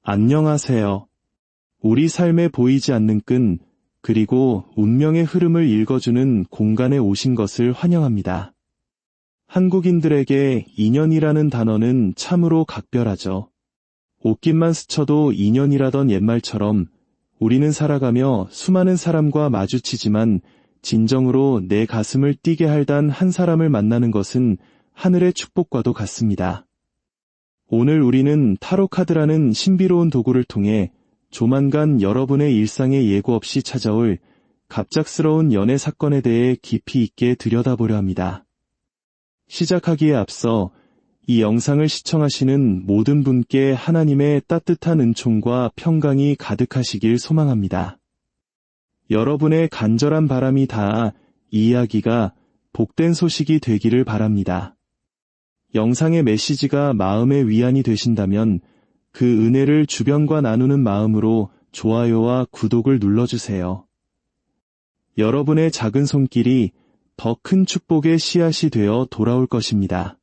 안녕하세요. 우리 삶에 보이지 않는 끈, 그리고 운명의 흐름을 읽어주는 공간에 오신 것을 환영합니다. 한국인들에게 인연이라는 단어는 참으로 각별하죠. 옷깃만 스쳐도 인연이라던 옛말처럼 우리는 살아가며 수많은 사람과 마주치지만 진정으로 내 가슴을 뛰게 할 단 한 사람을 만나는 것은 하늘의 축복과도 같습니다. 오늘 우리는 타로 카드라는 신비로운 도구를 통해 조만간 여러분의 일상에 예고 없이 찾아올 갑작스러운 연애 사건에 대해 깊이 있게 들여다보려 합니다. 시작하기에 앞서 이 영상을 시청하시는 모든 분께 하나님의 따뜻한 은총과 평강이 가득하시길 소망합니다. 여러분의 간절한 바람이 닿아 이 이야기가 복된 소식이 되기를 바랍니다. 영상의 메시지가 마음의 위안이 되신다면 그 은혜를 주변과 나누는 마음으로 좋아요와 구독을 눌러주세요. 여러분의 작은 손길이 더 큰 축복의 씨앗이 되어 돌아올 것입니다.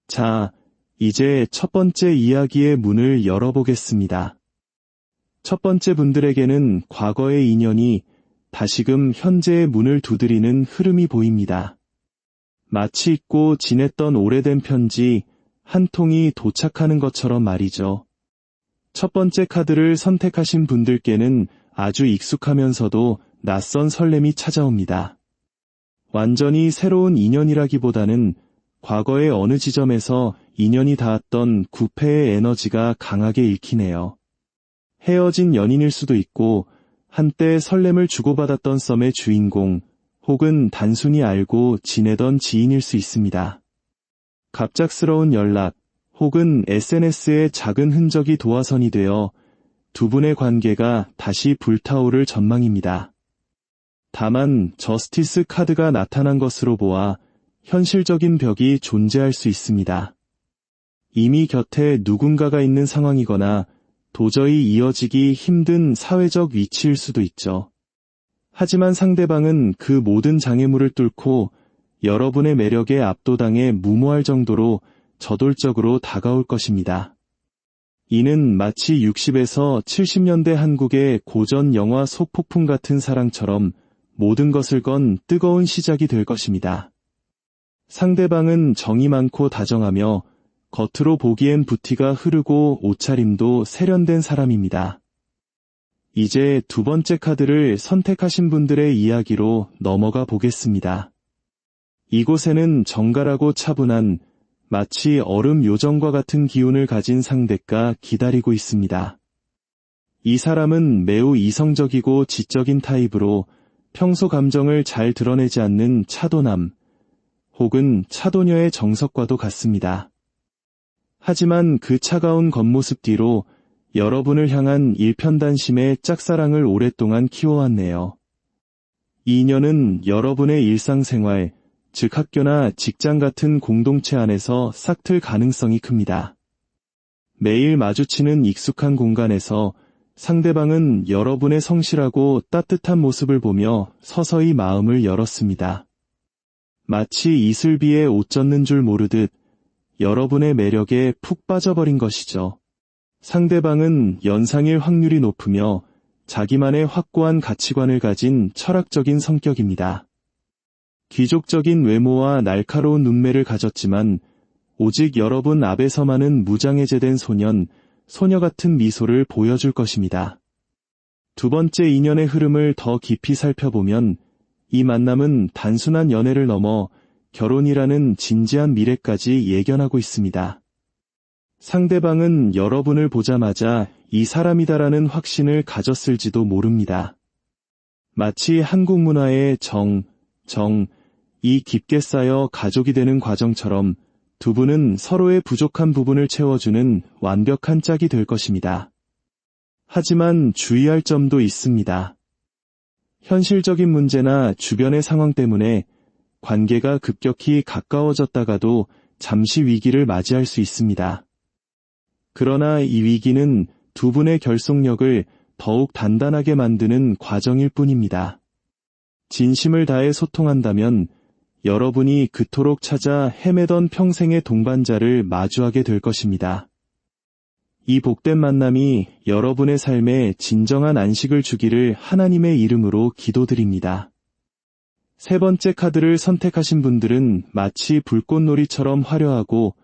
자, 이제 첫 번째 이야기의 문을 열어보겠습니다. 첫 번째 분들에게는 과거의 인연이 다시금 현재의 문을 두드리는 흐름이 보입니다. 마치 잊고 지냈던 오래된 편지 한 통이 도착하는 것처럼 말이죠. 첫 번째 카드를 선택하신 분들께는 아주 익숙하면서도 낯선 설렘이 찾아옵니다. 완전히 새로운 인연이라기보다는 과거의 어느 지점에서 인연이 닿았던 구패의 에너지가 강하게 읽히네요. 헤어진 연인일 수도 있고 한때 설렘을 주고받았던 썸의 주인공, 혹은 단순히 알고 지내던 지인일 수 있습니다. 갑작스러운 연락, 혹은 SNS의 작은 흔적이 도화선이 되어 두 분의 관계가 다시 불타오를 전망입니다. 다만 저스티스 카드가 나타난 것으로 보아 현실적인 벽이 존재할 수 있습니다. 이미 곁에 누군가가 있는 상황이거나 도저히 이어지기 힘든 사회적 위치일 수도 있죠. 하지만 상대방은 그 모든 장애물을 뚫고 여러분의 매력에 압도당해 무모할 정도로 저돌적으로 다가올 것입니다. 이는 마치 60에서 70년대 한국의 고전 영화 소폭풍 같은 사랑처럼 모든 것을 건 뜨거운 시작이 될 것입니다. 상대방은 정이 많고 다정하며 겉으로 보기엔 부티가 흐르고 옷차림도 세련된 사람입니다. 이제 두 번째 카드를 선택하신 분들의 이야기로 넘어가 보겠습니다. 이곳에는 정갈하고 차분한 마치 얼음 요정과 같은 기운을 가진 상대가 기다리고 있습니다. 이 사람은 매우 이성적이고 지적인 타입으로 평소 감정을 잘 드러내지 않는 차도남 혹은 차도녀의 정석과도 같습니다. 하지만 그 차가운 겉모습 뒤로 여러분을 향한 일편단심의 짝사랑을 오랫동안 키워왔네요. 이 인연은 여러분의 일상생활, 즉 학교나 직장 같은 공동체 안에서 싹틀 가능성이 큽니다. 매일 마주치는 익숙한 공간에서 상대방은 여러분의 성실하고 따뜻한 모습을 보며 서서히 마음을 열었습니다. 마치 이슬비에 옷 젖는 줄 모르듯 여러분의 매력에 푹 빠져버린 것이죠. 상대방은 연상일 확률이 높으며 자기만의 확고한 가치관을 가진 철학적인 성격입니다. 귀족적인 외모와 날카로운 눈매를 가졌지만 오직 여러분 앞에서만은 무장해제된 소녀 같은 미소를 보여줄 것입니다. 두 번째 인연의 흐름을 더 깊이 살펴보면 이 만남은 단순한 연애를 넘어 결혼이라는 진지한 미래까지 예견하고 있습니다. 상대방은 여러분을 보자마자 이 사람이다라는 확신을 가졌을지도 모릅니다. 마치 한국 문화의 이 깊게 쌓여 가족이 되는 과정처럼 두 분은 서로의 부족한 부분을 채워주는 완벽한 짝이 될 것입니다. 하지만 주의할 점도 있습니다. 현실적인 문제나 주변의 상황 때문에 관계가 급격히 가까워졌다가도 잠시 위기를 맞이할 수 있습니다. 그러나 이 위기는 두 분의 결속력을 더욱 단단하게 만드는 과정일 뿐입니다. 진심을 다해 소통한다면 여러분이 그토록 찾아 헤매던 평생의 동반자를 마주하게 될 것입니다. 이 복된 만남이 여러분의 삶에 진정한 안식을 주기를 하나님의 이름으로 기도드립니다. 세 번째 카드를 선택하신 분들은 마치 불꽃놀이처럼 화려하고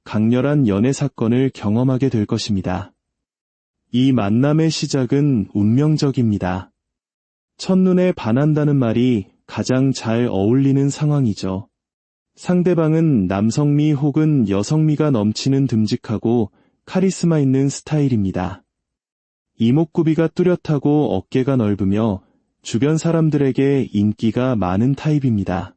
강렬한 연애 사건을 경험하게 될 것입니다. 이 만남의 시작은 운명적입니다. 첫눈에 반한다는 말이 가장 잘 어울리는 상황이죠. 상대방은 남성미 혹은 여성미가 넘치는 듬직하고 카리스마 있는 스타일입니다. 이목구비가 뚜렷하고 어깨가 넓으며 주변 사람들에게 인기가 많은 타입입니다.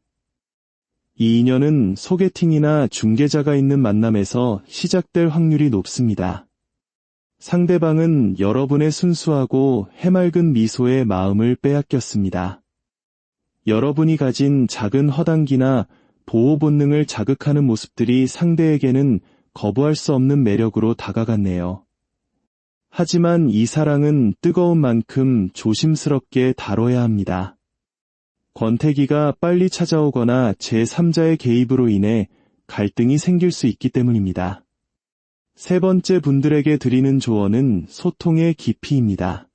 이 인연은 소개팅이나 중개자가 있는 만남에서 시작될 확률이 높습니다. 상대방은 여러분의 순수하고 해맑은 미소에 마음을 빼앗겼습니다. 여러분이 가진 작은 허당기나 보호 본능을 자극하는 모습들이 상대에게는 거부할 수 없는 매력으로 다가갔네요. 하지만 이 사랑은 뜨거운 만큼 조심스럽게 다뤄야 합니다. 권태기가 빨리 찾아오거나 제3자의 개입으로 인해 갈등이 생길 수 있기 때문입니다. 세 번째 분들에게 드리는 조언은 소통의 깊이입니다.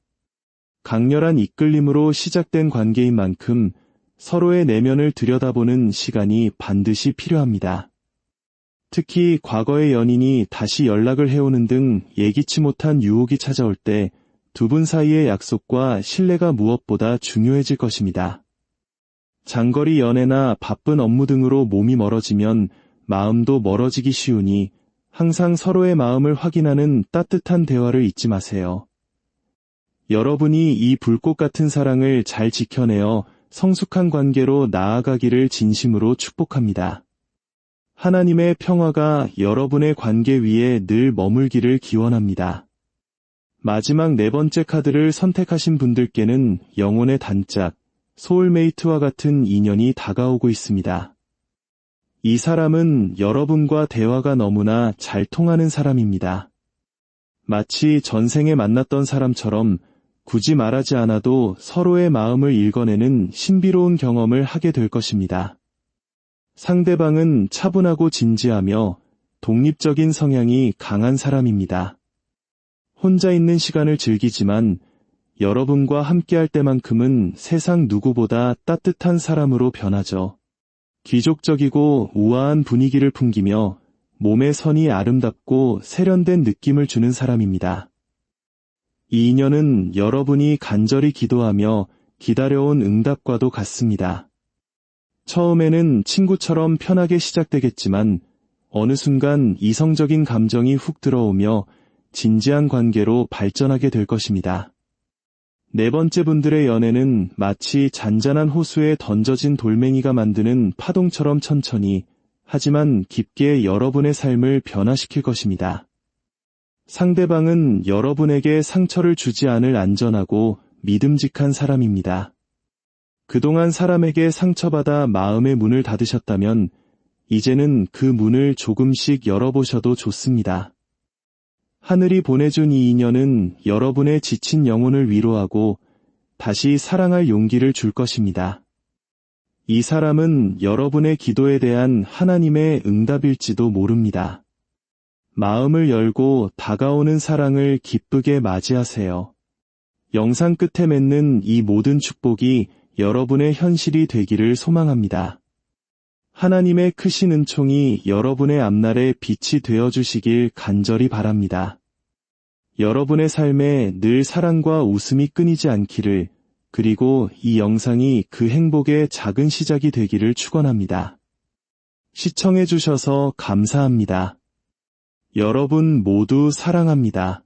강렬한 이끌림으로 시작된 관계인 만큼 서로의 내면을 들여다보는 시간이 반드시 필요합니다. 특히 과거의 연인이 다시 연락을 해오는 등 예기치 못한 유혹이 찾아올 때 두 분 사이의 약속과 신뢰가 무엇보다 중요해질 것입니다. 장거리 연애나 바쁜 업무 등으로 몸이 멀어지면 마음도 멀어지기 쉬우니 항상 서로의 마음을 확인하는 따뜻한 대화를 잊지 마세요. 여러분이 이 불꽃 같은 사랑을 잘 지켜내어 성숙한 관계로 나아가기를 진심으로 축복합니다. 하나님의 평화가 여러분의 관계 위에 늘 머물기를 기원합니다. 마지막 네 번째 카드를 선택하신 분들께는 영혼의 단짝, 소울메이트와 같은 인연이 다가오고 있습니다. 이 사람은 여러분과 대화가 너무나 잘 통하는 사람입니다. 마치 전생에 만났던 사람처럼 굳이 말하지 않아도 서로의 마음을 읽어내는 신비로운 경험을 하게 될 것입니다. 상대방은 차분하고 진지하며 독립적인 성향이 강한 사람입니다. 혼자 있는 시간을 즐기지만 여러분과 함께할 때만큼은 세상 누구보다 따뜻한 사람으로 변하죠. 귀족적이고 우아한 분위기를 풍기며 몸의 선이 아름답고 세련된 느낌을 주는 사람입니다. 이 인연은 여러분이 간절히 기도하며 기다려온 응답과도 같습니다. 처음에는 친구처럼 편하게 시작되겠지만 어느 순간 이성적인 감정이 훅 들어오며 진지한 관계로 발전하게 될 것입니다. 네 번째 분들의 연애는 마치 잔잔한 호수에 던져진 돌멩이가 만드는 파동처럼 천천히 하지만 깊게 여러분의 삶을 변화시킬 것입니다. 상대방은 여러분에게 상처를 주지 않을 안전하고 믿음직한 사람입니다. 그동안 사람에게 상처받아 마음의 문을 닫으셨다면 이제는 그 문을 조금씩 열어보셔도 좋습니다. 하늘이 보내준 이 인연은 여러분의 지친 영혼을 위로하고 다시 사랑할 용기를 줄 것입니다. 이 사람은 여러분의 기도에 대한 하나님의 응답일지도 모릅니다. 마음을 열고 다가오는 사랑을 기쁘게 맞이하세요. 영상 끝에 맺는 이 모든 축복이 여러분의 현실이 되기를 소망합니다. 하나님의 크신 은총이 여러분의 앞날에 빛이 되어주시길 간절히 바랍니다. 여러분의 삶에 늘 사랑과 웃음이 끊이지 않기를, 그리고 이 영상이 그 행복의 작은 시작이 되기를 축원합니다. 시청해주셔서 감사합니다. 여러분 모두 사랑합니다.